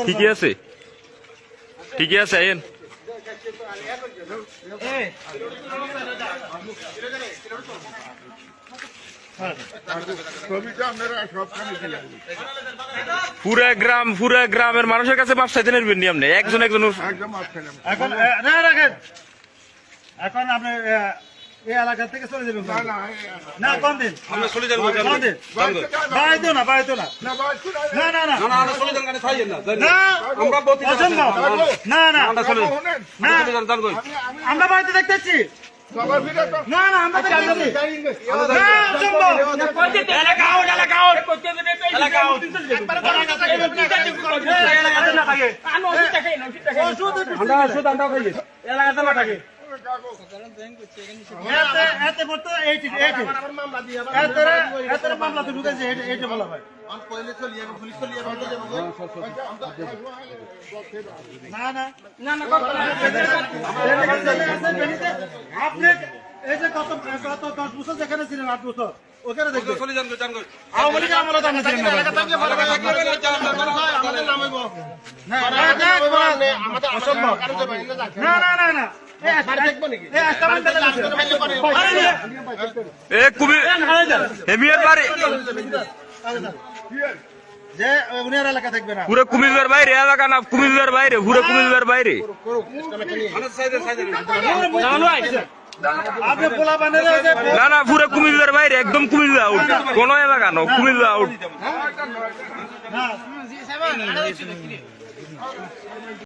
ঠিকই আছে, ঠিকই আছে, আইন। পুরা গ্রামের মানুষের কাছে মাপ চাইতে নেবেন নি আপনি, একজন একজন। এখন আপনি এই এলাকা থেকে চলে যাবেন না? কোন দিন আমরা চলে যাবো? বাইতো না, বাইতো না, না না না না, আমরা চলে যান, খাইয়েন না, আমরা অসম্ভব, না না, আমরা চলে যান, আমরা বাড়িতে দেখতেছি, না না, আমরা দেখতেছি, না অসম্ভব, এলাকা আউট, এলাকা আউট, এলাকা আউট, আমরা শুধু আমরা খাইয়ে এলাকাতে না থাকে। মামলা তো ঢুকেছে, এটা বলা হয় না না না না। আপনি এই যে গত 10 বছর যেখানে ছিলেন, 8 বছর ওখানে দেখবেন আওয়ামী লীগের আমলে তো আমরা ছিলাম না, না না না, যে উনার এলাকা থাকবে না, পুরো কুমিল্লার বাইরে এলাকা না, কুমিল্লার বাইরে, পুরো কুমিল্লার বাইরে। না না, পুরো কুমিল্লার বাইরে, একদম কুমিল্লা আউট, কোন এলাকা না, কুমিল্লা আউট।